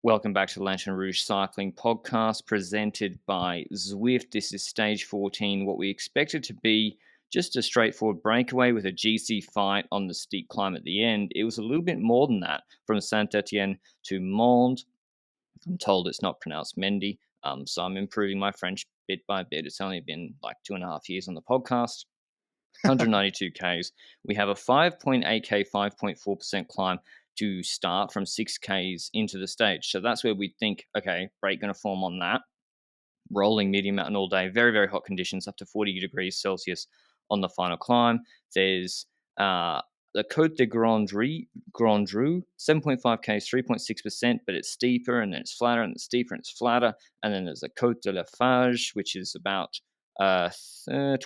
Welcome back to the Lanterne Rouge Cycling Podcast presented by Zwift. This is stage 14, what we expected to be just a straightforward breakaway with a GC fight on the steep climb at the end. It was a little bit more than that, from Saint-Etienne to Mende. I'm told it's not pronounced Mende, so I'm improving my French bit by bit. It's only been like 2.5 years on the podcast. 192 Ks. We have a 5.8K, 5.4% climb to start from 6Ks into the stage. So that's where we think, okay, break going to form on that. Rolling medium mountain all day, very, very hot conditions, up to 40 degrees Celsius on the final climb. There's the Côte de Grand Dru, 7.5 Ks, 3.6%, but it's steeper and then it's flatter and it's steeper and it's flatter. And then there's the Côte de la Fage, which is about 30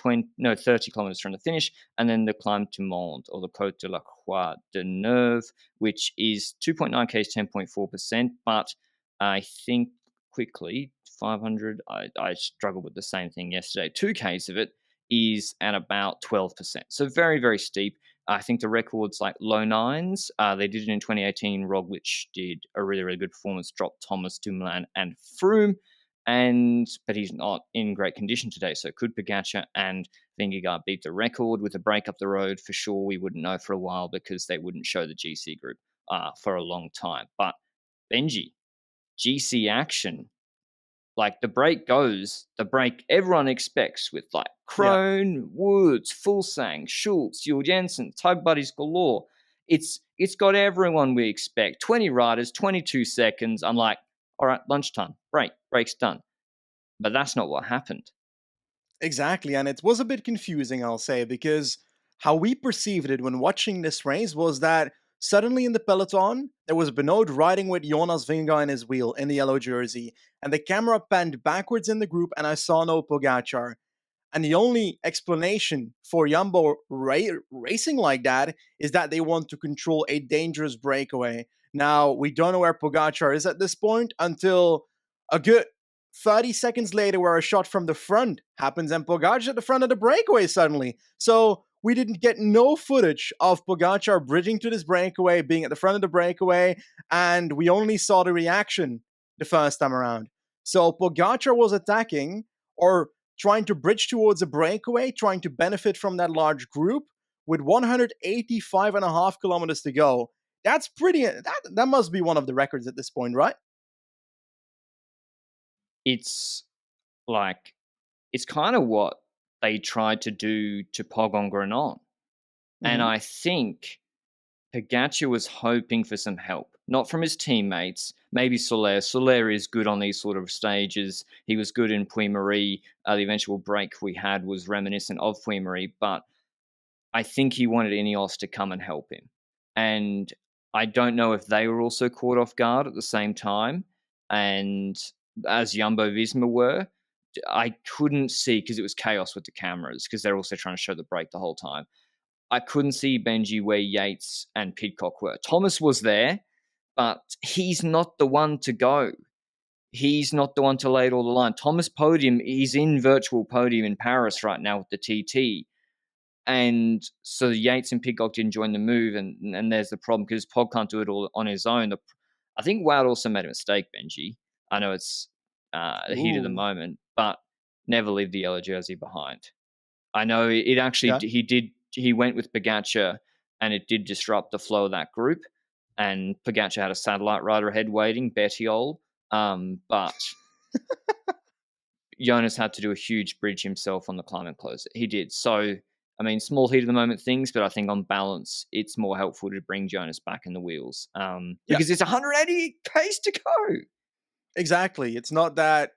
kilometers from the finish, and then the climb to Mende, or the Côte de la Croix de Neuve, which is 2.9 Ks, 10.4%, but I think quickly, 500, I struggled with the same thing yesterday. 2 Ks of it is at about 12%. So very, very steep. I think the record's like low nines. They did it in 2018. Roglic did a really, really good performance, dropped Thomas, Dumoulin, and Froome. But he's not in great condition today. So could Pogačar and Vingegaard beat the record with a break up the road? For sure, we wouldn't know for a while because they wouldn't show the GC group for a long time. But Benji, GC action, like the break everyone expects with like Krohn, Woods, Fulsang, Schultz, Jules Jensen, tug buddies galore. It's got everyone we expect. 20 riders, 22 seconds. I'm like, all right, lunchtime, break's done. But that's not what happened. Exactly, and it was a bit confusing, I'll say, because how we perceived it when watching this race was that suddenly in the peloton, there was Benoit riding with Jonas Vingegaard in his wheel in the yellow jersey, and the camera panned backwards in the group, and I saw no Pogačar. And the only explanation for Jumbo racing like that is that they want to control a dangerous breakaway. Now, we don't know where Pogačar is at this point until a good 30 seconds later where a shot from the front happens and Pogačar at the front of the breakaway suddenly. So we didn't get no footage of Pogačar bridging to this breakaway, being at the front of the breakaway, and we only saw the reaction the first time around. So Pogačar was attacking or trying to bridge towards a breakaway, trying to benefit from that large group with 185.5 kilometers to go. That's pretty, that must be one of the records at this point, right? It's like, it's kind of what they tried to do to Pog on Grenon. And I think Pogačar was hoping for some help, not from his teammates, maybe Soler. Soler is good on these sort of stages. He was good in Puy-Marie. The eventual break we had was reminiscent of Puy-Marie, but I think he wanted Ineos to come and help him. And I don't know if they were also caught off guard at the same time. And as Jumbo-Visma were, I couldn't see, because it was chaos with the cameras, because they're also trying to show the break the whole time. I couldn't see Benji where Yates and Pidcock were. Thomas was there, but he's not the one to go. He's not the one to lay it all the line. Thomas podium, he's in virtual podium in Paris right now with the TT. And so Yates and Pidcock didn't join the move, and there's the problem, because Pog can't do it all on his own. I think Wout also made a mistake, Benji. I know it's the heat of the moment, but never leave the yellow jersey behind. I know it actually, he went with Pogačar, and it did disrupt the flow of that group. And Pogačar had a satellite rider ahead waiting, Bettiol. But Jonas had to do a huge bridge himself on the climb and close it. He did. So, I mean, small heat of the moment things, but I think on balance, it's more helpful to bring Jonas back in the wheels because it's 180 pace to go. Exactly. It's not that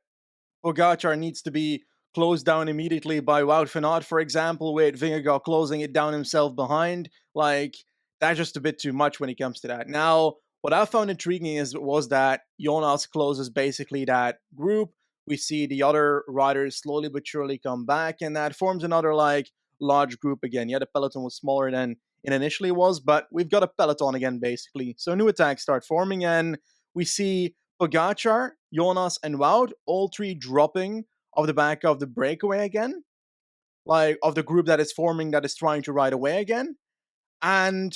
Pogačar needs to be closed down immediately by Wout van Aert, for example, with Vingegaard closing it down himself behind. Like, that's just a bit too much when it comes to that. Now, what I found intriguing was that Jonas closes basically that group. We see the other riders slowly but surely come back, and that forms another, like, large group again. Yeah, the peloton was smaller than it initially was, but we've got a peloton again, basically. So new attacks start forming, and we see Pogačar, Jonas, and Wout, all three dropping off the back of the breakaway again, like of the group that is forming, that is trying to ride away again. And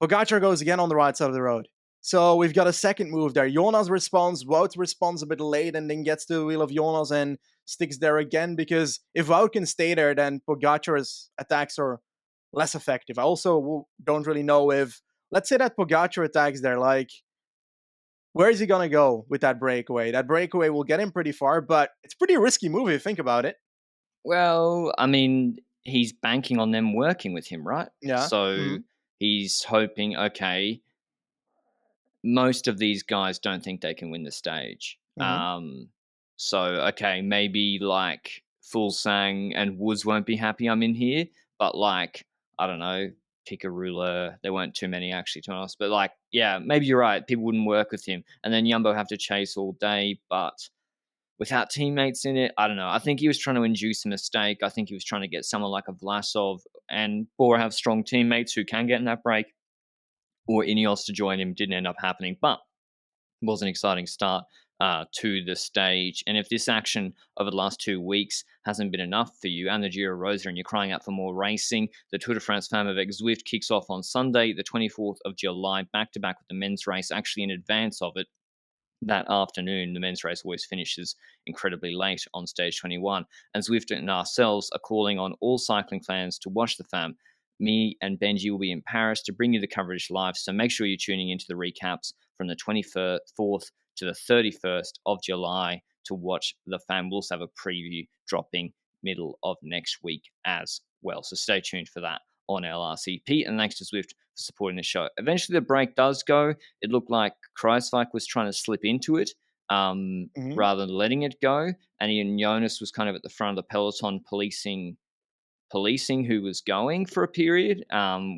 Pogačar goes again on the right side of the road. So we've got a second move there. Jonas responds, Wout responds a bit late and then gets to the wheel of Jonas and sticks there again, because if Wout can stay there, then Pogacar's attacks are less effective. I also don't really know if, let's say that Pogacar attacks there, like, where is he going to go with that breakaway? That breakaway will get him pretty far, but it's a pretty risky move if you think about it. Well, I mean, he's banking on them working with him, right? Yeah. So he's hoping, okay, most of these guys don't think they can win the stage. So, okay, maybe like Fulsang and Woods won't be happy I'm in here, but like, I don't know, pick a ruler. There weren't too many actually, to be honest. But like, yeah, maybe you're right. People wouldn't work with him. And then Jumbo have to chase all day, but without teammates in it, I don't know. I think he was trying to induce a mistake. I think he was trying to get someone like a Vlasov and Bora have strong teammates who can get in that break, or Ineos to join him. Didn't end up happening, but it was an exciting start to the stage. And if this action over the last 2 weeks hasn't been enough for you and the Giro Rosa and you're crying out for more racing, the Tour de France Femme avec Zwift kicks off on Sunday, the 24th of July, back-to-back with the men's race, actually in advance of it. That afternoon, the men's race always finishes incredibly late on stage 21. And Zwift and ourselves are calling on all cycling fans to watch the FAM. Me and Benji will be in Paris to bring you the coverage live, so make sure you're tuning into the recaps from the 24th to the 31st of July to watch the FAM. We'll also have a preview dropping middle of next week as well. So stay tuned for that on LRCP. And thanks to Zwift for supporting the show. Eventually, the break does go. It looked like Kreiswijk was trying to slip into it rather than letting it go. And Ian Jonas was kind of at the front of the peloton policing who was going for a period,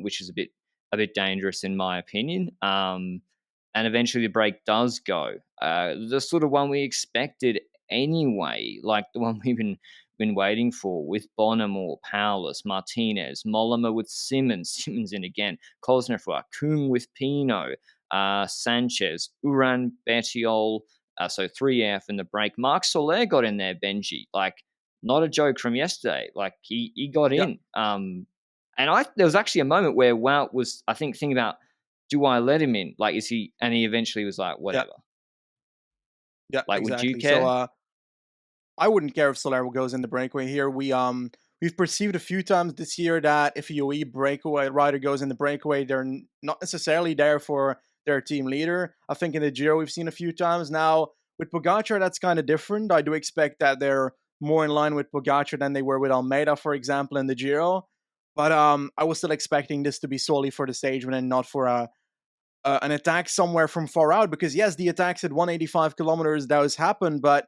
which is a bit dangerous in my opinion. And eventually the break does go. The sort of one we expected anyway, like the one we've been waiting for with Bonham, Paulus, Martinez, Mollema with Simmons in again, Kosnefroy, Kung with Pino, Sanchez, Uran, Bettiol, so 3F in the break. Marc Soler got in there, Benji. Like, not a joke from yesterday. Like, he got in. And there was actually a moment where Wout was, I think, thinking about, do I let him in? Like, is he? And he eventually was like, whatever. Yeah, like, exactly. Would you care? So, I wouldn't care if Solero goes in the breakaway here. We've perceived a few times this year that if a UE breakaway rider goes in the breakaway, they're not necessarily there for their team leader. I think in the Giro we've seen a few times now. With Pogacar, that's kind of different. I do expect that they're more in line with Pogacar than they were with Almeida, for example, in the Giro. But I was still expecting this to be solely for the stage and not for an attack somewhere from far out. Because yes, the attacks at 185 kilometers does happen, but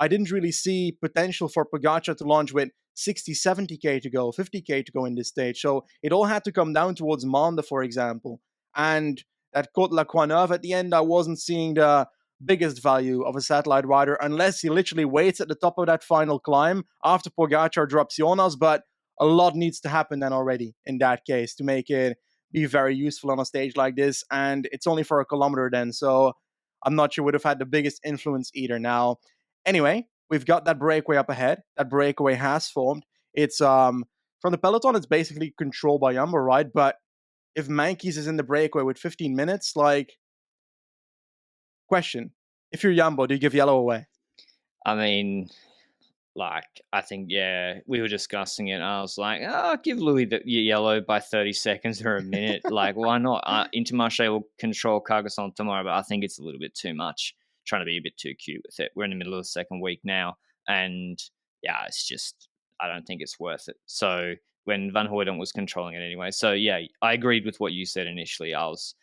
I didn't really see potential for Pogacar to launch with 60, 70k to go, 50k to go in this stage. So it all had to come down towards Mende, for example. And at Côte La Courneuve at the end, I wasn't seeing the biggest value of a satellite rider unless he literally waits at the top of that final climb after Pogacar drops Jonas. But a lot needs to happen then already in that case to make it be very useful on a stage like this. And it's only for a kilometer then. So I'm not sure would have had the biggest influence either. Now, anyway, we've got that breakaway up ahead. That breakaway has formed. It's from the peloton, it's basically controlled by Jumbo, right? But if Mankies is in the breakaway with 15 minutes, like, question: if you're Jumbo, do you give yellow away? I mean, like, I think, yeah, we were discussing it. And I was like, give Louis the yellow by 30 seconds or a minute. Like, why not? Intermarché will control Carcassonne tomorrow, but I think it's a little bit too much. Trying to be a bit too cute with it. We're in the middle of the second week now. And yeah, it's just, I don't think it's worth it. So when Van Hooydonk was controlling it anyway. So yeah, I agreed with what you said initially. I was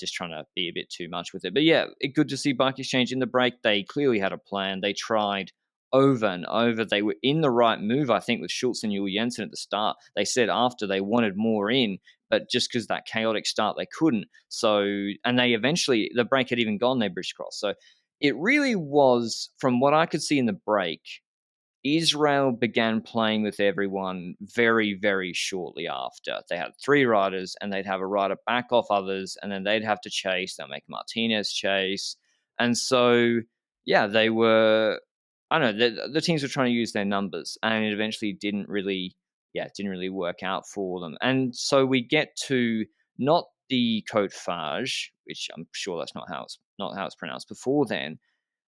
just trying to be a bit too much with it. But yeah, good to see Bike Exchange in the break. They clearly had a plan. They tried over and over. They were in the right move, I think, with Schultz and Jules Jensen at the start. They said after they wanted more in, but just because that chaotic start, they couldn't. So, and they eventually, the break had even gone their bridge cross. So it really was, from what I could see in the break, Israel began playing with everyone very, very shortly after. They had 3 riders and they'd have a rider back off others and then they'd have to chase. They'll make Martinez chase. And so, yeah, they were, I don't know, the teams were trying to use their numbers and it eventually didn't really work out for them. And so we get to not the Côte Fage, which I'm sure that's not how it's pronounced before then.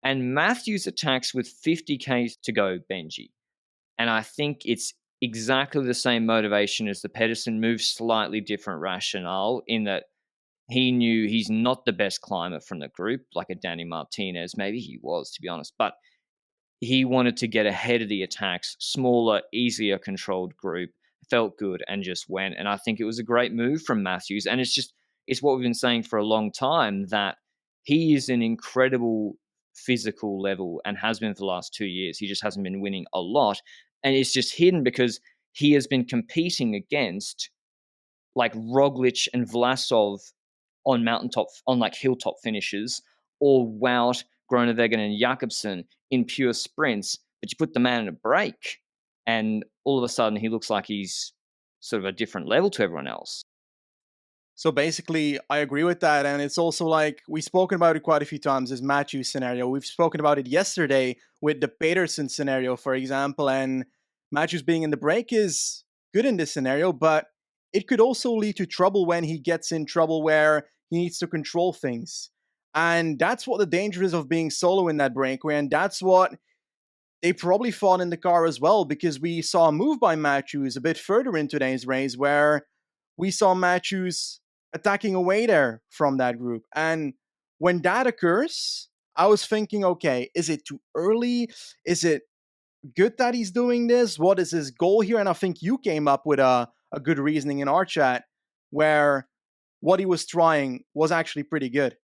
And Matthews attacks with 50k to go, Benji. And I think it's exactly the same motivation as the Pedersen move, slightly different rationale in that he knew he's not the best climber from the group, like a Danny Martinez. Maybe he was, to be honest. But he wanted to get ahead of the attacks, smaller, easier controlled group, felt good and just went. And I think it was a great move from Matthews. And it's what we've been saying for a long time, that he is an incredible physical level and has been for the last 2 years. He just hasn't been winning a lot. And it's just hidden because he has been competing against like Roglic and Vlasov on mountaintop, on like hilltop finishes, or Wout, Groenewegen and Jakobsen in pure sprints, but you put the man in a break and all of a sudden he looks like he's sort of a different level to everyone else. So basically, I agree with that. And it's also like, we've spoken about it quite a few times, this Matthews scenario. We've spoken about it yesterday with the Pedersen scenario, for example. And Matthews being in the break is good in this scenario, but it could also lead to trouble when he gets in trouble where he needs to control things. And that's what the danger is of being solo in that breakaway. And that's what they probably fought in the car as well, because we saw a move by Matthews a bit further in today's race where we saw Matthews attacking away there from that group. And when that occurs, I was thinking, okay, is it too early? Is it good that he's doing this? What is his goal here? And I think you came up with a good reasoning in our chat where what he was trying was actually pretty good.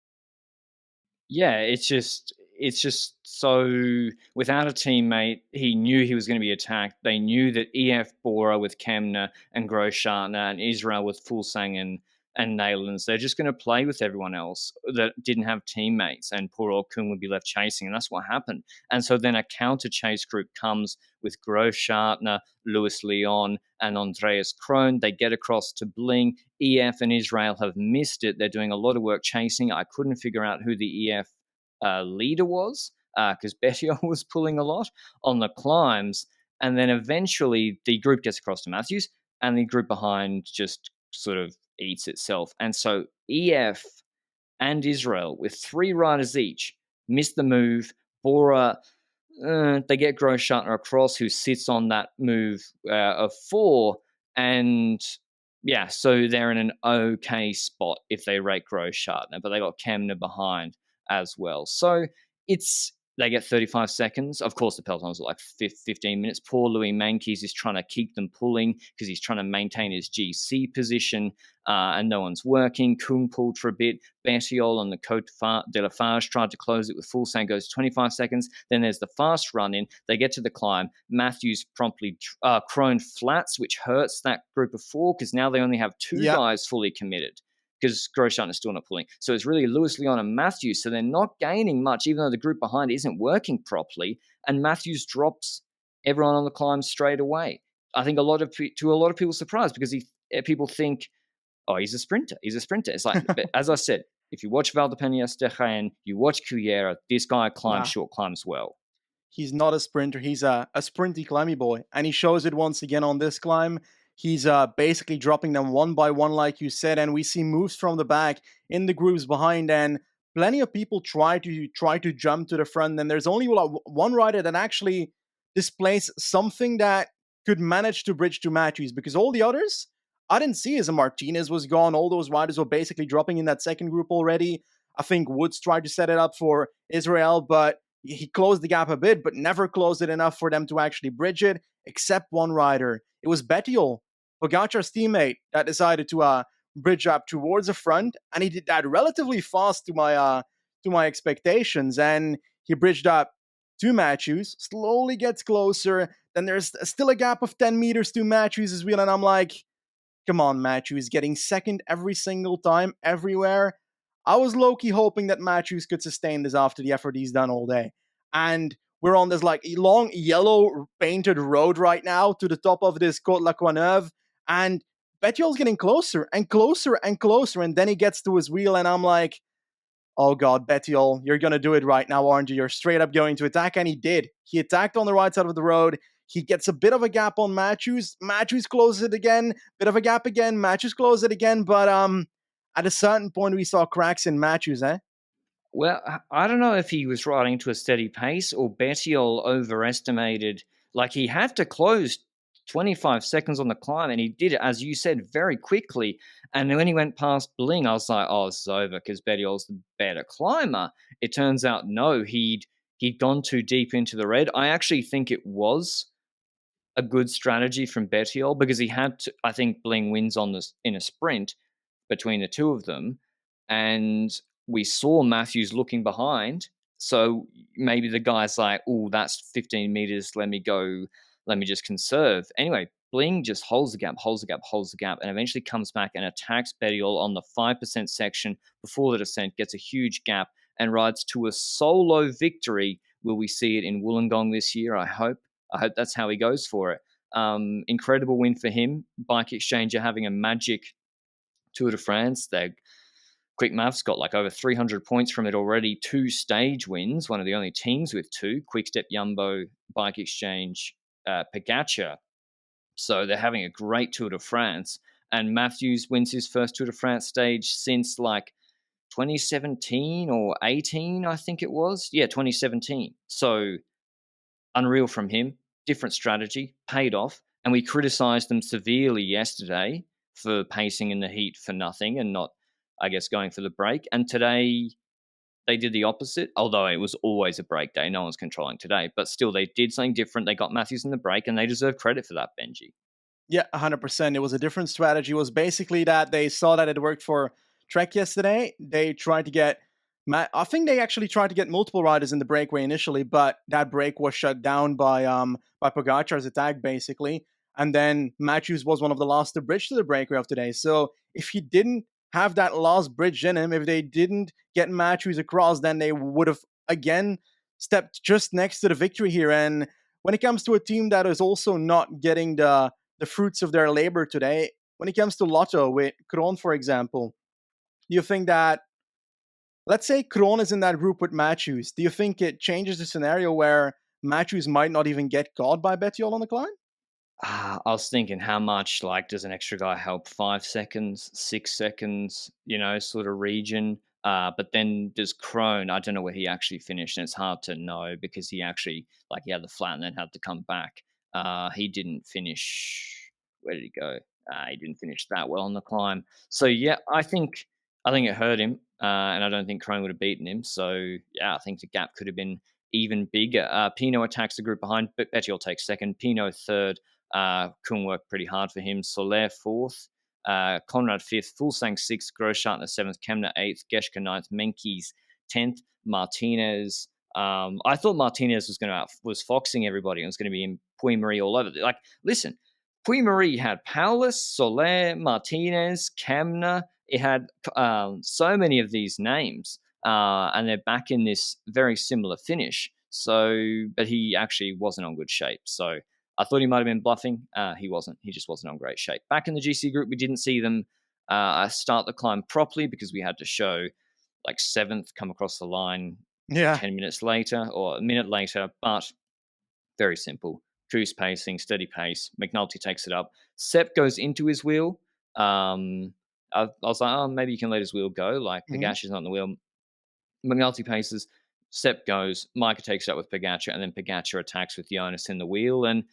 Yeah, it's just so without a teammate, he knew he was going to be attacked. They knew that EF Bora with Kemna and Grosschartner and Israel with Fulsang and Neylands, they're just going to play with everyone else that didn't have teammates, and poor old Kuhn would be left chasing, and that's what happened. And so then a counter chase group comes with Grosschartner, Louis Leon, and Andreas Krohn. They get across to Bling. EF and Israel have missed it. They're doing a lot of work chasing. I couldn't figure out who the EF leader was because Bettiol was pulling a lot on the climbs. And then eventually the group gets across to Matthews, and the group behind just sort of eats itself. And so EF and Israel, with 3 riders each, miss the move. Bora, they get Grosschartner across, who sits on that move of 4. And yeah, so they're in an okay spot if they rate Grosschartner, but they got Kemna behind as well. So they get 35 seconds. Of course, the pelotons are like 15 minutes. Poor Louis Meintjes is trying to keep them pulling because he's trying to maintain his GC position, and no one's working. Kuhn pulled for a bit. Bettiol on the Côte de la Fage tried to close it with Fulsang, goes 25 seconds. Then there's the fast run in. They get to the climb. Matthews promptly Krohn flats, which hurts that group of 4 because now they only have 2 guys fully committed, because Grosjean is still not pulling. So it's really Louis Leon and Matthews. So they're not gaining much, even though the group behind isn't working properly. And Matthews drops everyone on the climb straight away. I think to a lot of people's surprise, because people think, oh, he's a sprinter. He's a sprinter. It's like, as I said, if you watch Valdepeñas de Jaén, you watch Cullera, this guy climbs short climbs well. He's not a sprinter. He's a sprinty climby boy. And he shows it once again on this climb. He's basically dropping them one by one, like you said, and we see moves from the back in the groups behind, and plenty of people try to jump to the front. And there's only one rider that actually displays something that could manage to bridge to Matthews, because all the others I didn't see as a Martinez was gone. All those riders were basically dropping in that second group already. I think Woods tried to set it up for Israel, but he closed the gap a bit, but never closed it enough for them to actually bridge it, except one rider. It was Bettiol, Pogacar's teammate, that decided to bridge up towards the front, and he did that relatively fast to my expectations. And he bridged up to Matthews, slowly gets closer. Then there's still a gap of 10 meters to Matthews as well, and I'm like, come on, Matthews, getting second every single time, everywhere. I was low-key hoping that Matthews could sustain this after the effort he's done all day. And we're on this like long yellow painted road right now to the top of this Côte la Courneuve, and Bettiol's getting closer and closer and closer, and then he gets to his wheel, and I'm like, oh god, Bettiol, you're going to do it right now, aren't you? You're straight up going to attack, and he did. He attacked on the right side of the road. He gets a bit of a gap on Matthews. Matthews closes it again. Bit of a gap again. Matthews closes it again, but at a certain point we saw cracks in Matthews, eh? Well, I don't know if he was riding to a steady pace or Bettiol overestimated. Like, he had to close 25 seconds on the climb, and he did it, as you said, very quickly. And when he went past Bling, I was like, oh, this is over because Bettiol's the better climber. It turns out, no, he'd gone too deep into the red. I actually think it was a good strategy from Bettiol because he had to. I think Bling wins on this in a sprint between the two of them, and we saw Matthews looking behind. So maybe the guy's like, "Oh, that's 15 meters. Let me go. Let me just conserve." Anyway, Bling just holds the gap, holds the gap, holds the gap, and eventually comes back and attacks Bettiol on the 5% section before the descent, gets a huge gap, and rides to a solo victory. Will we see it in Wollongong this year? I hope. I hope that's how he goes for it. Incredible win for him. Bike Exchange are having a magic Tour de France. Quick Maths got like over 300 points from it already. 2 stage wins, one of the only teams with 2. Quickstep, Jumbo, Bike Exchange, Pogačar. So they're having a great Tour de France. And Matthews wins his first Tour de France stage since like 2017 or 18, I think it was. Yeah, 2017. So unreal from him. Different strategy, paid off. And we criticised them severely yesterday for pacing in the heat for nothing and not, I guess, going for the break. And today they did the opposite, although it was always a break day. No one's controlling today. But still, they did something different. They got Matthews in the break, and they deserve credit for that, Benji. Yeah, 100%. It was a different strategy. It was basically that they saw that it worked for Trek yesterday. They tried to get, I think they actually tried to get multiple riders in the breakaway initially, but that break was shut down by Pogacar's attack, basically. And then Matthews was one of the last to bridge to the breakaway of today. So if he didn't have that last bridge in him, if they didn't get Matthews across, then they would have, again, stepped just next to the victory here. And when it comes to a team that is also not getting the fruits of their labor today. When it comes to Lotto with Kroon, for example, do you think that, let's say Kroon is in that group with Matthews, do you think it changes the scenario where Matthews might not even get caught by Bettiol on the climb? I was thinking, how much like does an extra guy help? 5 seconds, 6 seconds, sort of region. But then does Crone? I don't know where he actually finished, and it's hard to know because he actually he had the flat and then had to come back. He didn't finish. Where did he go? He didn't finish that well on the climb. So yeah, I think it hurt him, and I don't think Crone would have beaten him. So yeah, I think the gap could have been even bigger. Pinot attacks the group behind, but Bettiol takes second. Pinot third. Kuhn worked pretty hard for him. Soler fourth, Conrad fifth, Fulsang sixth, Groschartner seventh, Kemner eighth, Geschke ninth, Menkes 10th, Martinez. I thought Martinez was foxing everybody. It was going to be in Puy-Marie all over. Like, listen, Puy-Marie had Paulus, Soler, Martinez, Kemner. It had so many of these names, and they're back in this very similar finish. So, but he actually wasn't on good shape. So I thought he might have been bluffing. He wasn't. He just wasn't on great shape. Back in the GC group, we didn't see them start the climb properly because we had to show like 7th come across the line 10 minutes later or a minute later. But very simple. Cruise pacing, steady pace. McNulty takes it up. Sepp goes into his wheel. I was like, oh, maybe you can let his wheel go. Like, Pogacar's not on the wheel. McNulty paces. Sepp goes. Micah takes it up with Pogacar, and then Pogacar attacks with Jonas in the wheel. And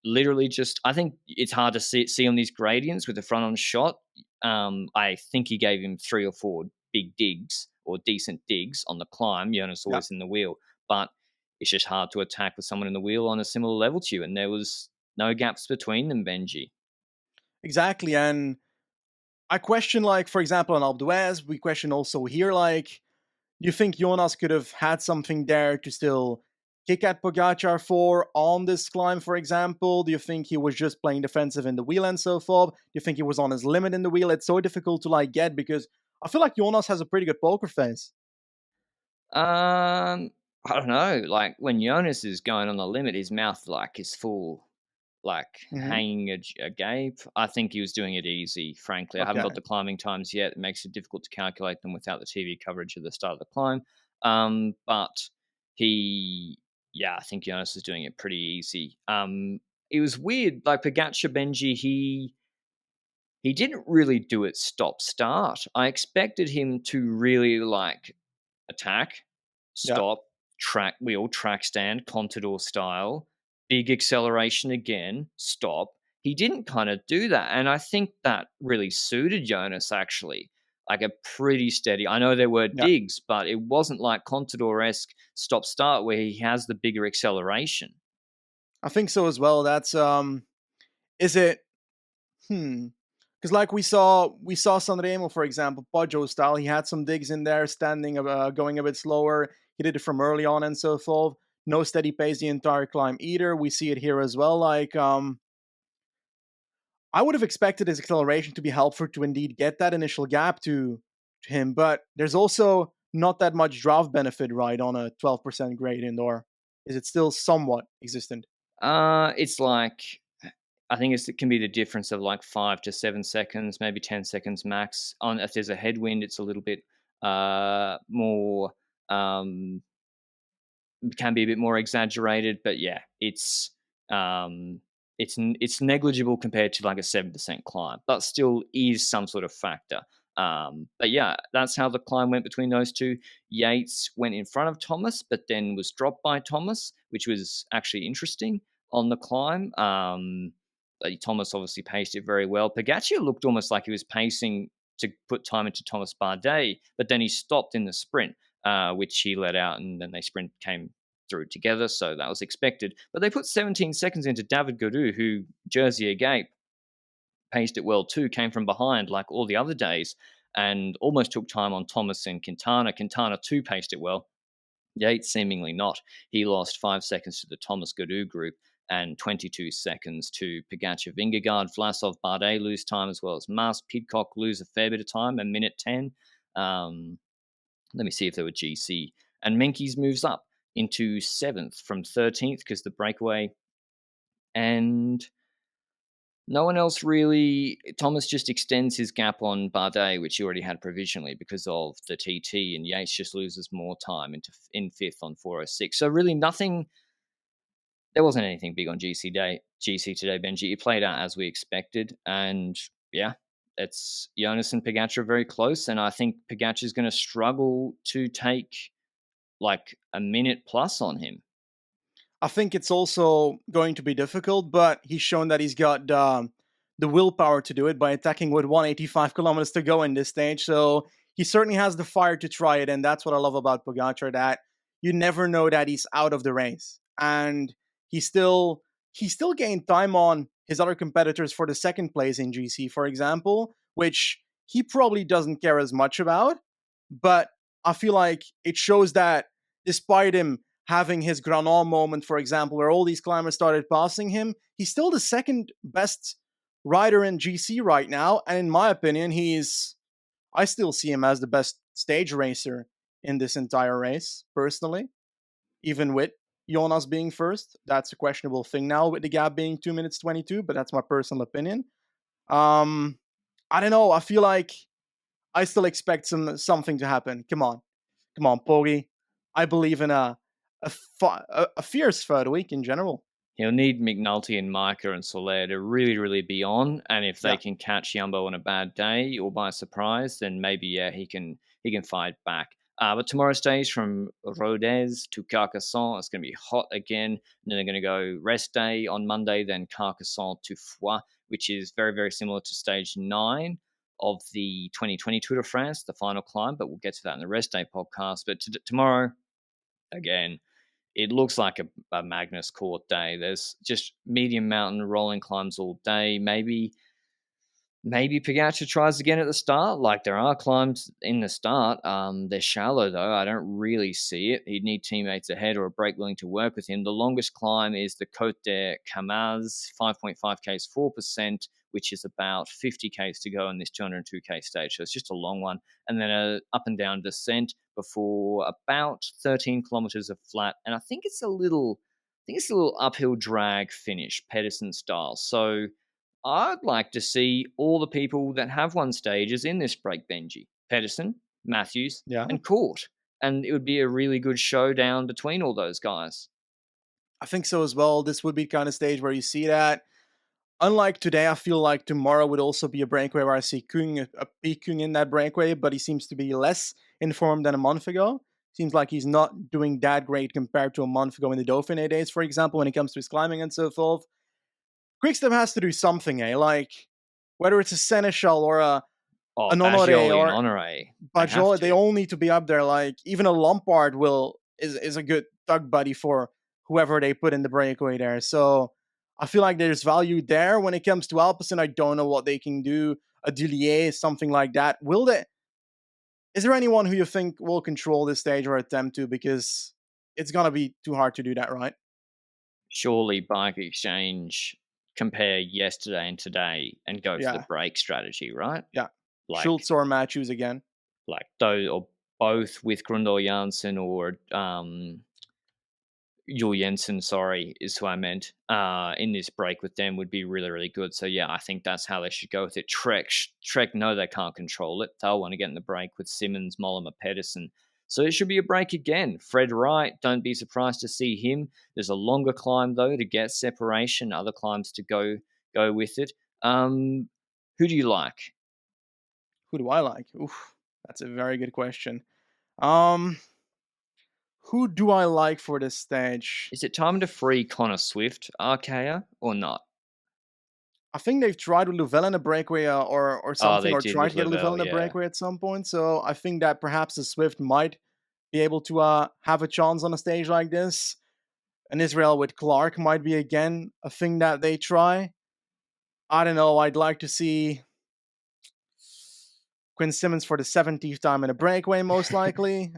literally just, I think it's hard to see on these gradients with the front on shot. I think he gave him 3 or 4 big digs or decent digs on the climb. Jonas always in the wheel, but it's just hard to attack with someone in the wheel on a similar level to you. And there was no gaps between them, Benji. Exactly. And I question, like, for example, on Alpe d'Huez, we question also here, like, do you think Jonas could have had something there to still kick at Pogacar for on this climb, for example? Do you think he was just playing defensive in the wheel and so forth? Do you think he was on his limit in the wheel? It's so difficult to get because I feel like Jonas has a pretty good poker face. I don't know. Like, when Jonas is going on the limit, his mouth is full, hanging agape. I think he was doing it easy, frankly. I haven't got the climbing times yet. It makes it difficult to calculate them without the TV coverage at the start of the climb. But I think Jonas is doing it pretty easy. It was weird. Like, Pogacar, Benji, he he didn't really do it stop-start. I expected him to really, like, attack, Yeah. stop, track wheel, track stand, Contador style, big acceleration again, stop. He didn't kind of do that. And I think that really suited Jonas, actually. Like a pretty steady. I know there were Yeah. digs, but it wasn't like Contador esque stop start where he has the bigger acceleration. I think so as well. That's is it because like we saw Sanremo, for example, Poggio style, he had some digs in there, standing going a bit slower. He did it from early on and so forth. No steady pace the entire climb either. We see it here as well. Like I would have expected his acceleration to be helpful to indeed get that initial gap to him, but there's also not that much draft benefit, right, on a 12% gradient, or is it still somewhat existent? It's like I think it can be the difference of like 5 to 7 seconds, maybe 10 seconds max. On if there's a headwind, it's a little bit more um, can be a bit more exaggerated, but yeah, it's negligible compared to like a 7% climb, but still is some sort of factor. But yeah, that's how the climb went between those two. Yates went in front of Thomas, but then was dropped by Thomas, which was actually interesting on the climb. Thomas obviously paced it very well. Pogacar looked almost like he was pacing to put time into Thomas Bardet, but then he stopped in the sprint, which he let out, and then they sprint came through together, so that was expected. But they put 17 seconds into David Gaudu, who Jersey Agape paced it well too, came from behind like all the other days, and almost took time on Thomas and Quintana. Quintana too paced it well. Yates seemingly not. He lost 5 seconds to the Thomas Gaudu group and 22 seconds to Pogacar, Vingegaard, Vlasov, Bardet lose time, as well as Mas, Pidcock lose a fair bit of time, a minute 10. Let me see if there were GC. And Menkes moves up into 7th from 13th because the breakaway. And no one else really. Thomas just extends his gap on Bardet, which he already had provisionally because of the TT, and Yates just loses more time in 5th on 4:06. So really nothing. There wasn't anything big on GC today, Benji. It played out as we expected, and yeah, it's Jonas and Pogacar very close, and I think Pogacar is going to struggle to take like a minute plus on him. I think it's also going to be difficult, but he's shown that he's got the willpower to do it by attacking with 185 kilometers to go in this stage. So he certainly has the fire to try it, and that's what I love about Pogacar. That you never know that he's out of the race, and he still gained time on his other competitors for the second place in GC, for example, which he probably doesn't care as much about. But I feel like it shows that despite him having his Granon moment, for example, where all these climbers started passing him, he's still the second best rider in GC right now. And in my opinion, I still see him as the best stage racer in this entire race, personally, even with Jonas being first. That's a questionable thing now with the gap being 2 minutes 22, but that's my personal opinion. Um, I don't know. I feel like I still expect something to happen. Come on, Pogi. I believe in a fierce third week in general. He'll need McNulty and Micah and Soler to really, really be on. And if they Yeah, can catch Jumbo on a bad day or by surprise, then maybe yeah he can fight back. But tomorrow's stage from Rodez to Carcassonne, it's going to be hot again. And then they're going to go rest day on Monday, then Carcassonne to Foix, which is very, very similar to stage 9 of the 2020 Tour de France, the final climb. But we'll get to that in the rest day podcast. But tomorrow, again, it looks like a Magnus Court day. There's just medium mountain rolling climbs all day. Maybe Pogacar tries again at the start. Like there are climbs in the start. They're shallow though. I don't really see it. He'd need teammates ahead or a break willing to work with him. The longest climb is the Côte des Camaz, 5.5 k's, 4%, which is about 50 k's to go in this 202k stage. So it's just a long one, and then a up and down descent before about 13 kilometers of flat. And I think it's a little uphill drag finish, Pedersen style. So I'd like to see all the people that have won stages in this break, Benji. Pedersen, Matthews, yeah. and Court. And it would be a really good showdown between all those guys. I think so as well. This would be kind of stage where you see that. unlike today, I feel like tomorrow would also be a breakaway where I see Kung, a peak Kung in that breakaway, but he seems to be less informed than a month ago. Seems like he's not doing that great compared to a month ago in the Dauphiné days, for example, when it comes to his climbing and so forth. Quickstep has to do something, eh? Like, whether it's a Seneschal or an Honoré Baggioli and or Honoré. Bajol, they all need to be up there. Like, even a Lampard is a good tug buddy for whoever they put in the breakaway there. So I feel like there's value there. When it comes to Alpecin, I don't know what they can do. A Dullier, something like that. Will they? Is there anyone who you think will control this stage or attempt to? Because it's gonna be too hard to do that, right? Surely Bike Exchange compare yesterday and today and go for the Yeah, break strategy, right? yeah. Like Schultz or Matthews again. those, or both with Grundle Janssen or Jul Jensen, sorry, is who I meant, in this break with them would be really, really good. So, yeah, I think that's how they should go with it. Trek know they can't control it. They'll want to get in the break with Simmons, Mollema, Pedersen. So it should be a break again. Fred Wright, don't be surprised to see him. There's a longer climb, though, to get separation, other climbs to go with it. Who do you like? Who do I like? Oof, that's a very good question. Um, who do I like for this stage? Is it time to free Connor Swift, Arkea, or not? I think they've tried with Louvel in a breakaway or Oh, something, they or did tried with to get Louvel Lavelle, in a yeah. breakaway at some point. So I think that perhaps the Swift might be able to have a chance on a stage like this. And Israel with Clark might be again a thing that they try. I don't know. I'd like to see Quinn Simmons for the 17th time in a breakaway, most likely.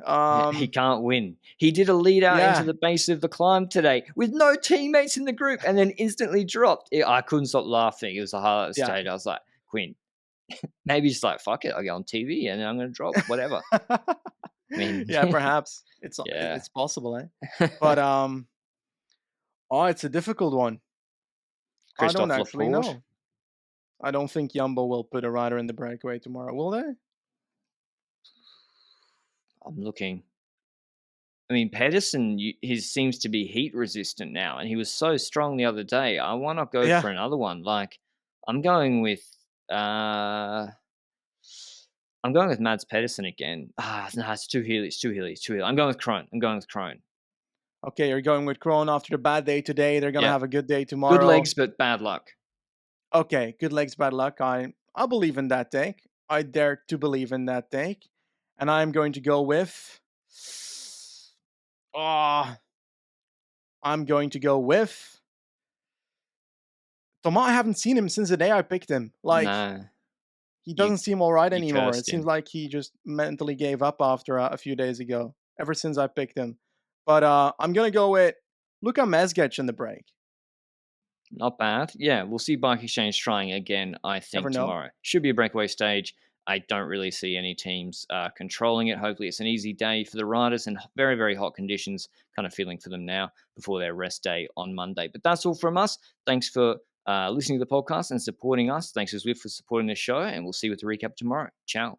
He can't win. He did a lead out into Yeah. the base of the climb today with no teammates in the group and then instantly dropped. I couldn't stop laughing. It was the highlight of the Yeah. stage. I was like, Quinn, maybe just like, fuck it. I'll go on TV and I'm going to drop, whatever. I mean, Yeah, perhaps. yeah. It's possible, eh? But it's a difficult one. I don't Christophe actually Laporte. know. I don't think Jumbo will put a rider in the breakaway tomorrow, will they? I'm looking. I mean, Pedersen, he seems to be heat resistant now, and he was so strong the other day. I want to go Yeah. for another one. Like, I'm going with Mads Pedersen again. No, it's too hilly. I'm going with Krone. Okay, you're going with Krohn after the bad day today. They're gonna Yeah, have a good day tomorrow. good legs, but bad luck. Okay, good legs, bad luck. I believe in that take. I dare to believe in that take. And I'm going to go with I'm going to go with Thomas. I haven't seen him since the day I picked him. Like, Nah, he you doesn't seem all right you anymore. It cursed seems him. like he just mentally gave up after a few days ago, ever since I picked him. But I'm going to go with Luka Mezgec in the break. Not bad. Yeah, we'll see Bike Exchange trying again, I think, Never know. tomorrow. Should be a breakaway stage. I don't really see any teams controlling it. Hopefully, it's an easy day for the riders and very, very hot conditions. Kind of feeling for them now before their rest day on Monday. But that's all from us. Thanks for listening to the podcast and supporting us. Thanks to Zwift for supporting the show, and we'll see you with the recap tomorrow. Ciao.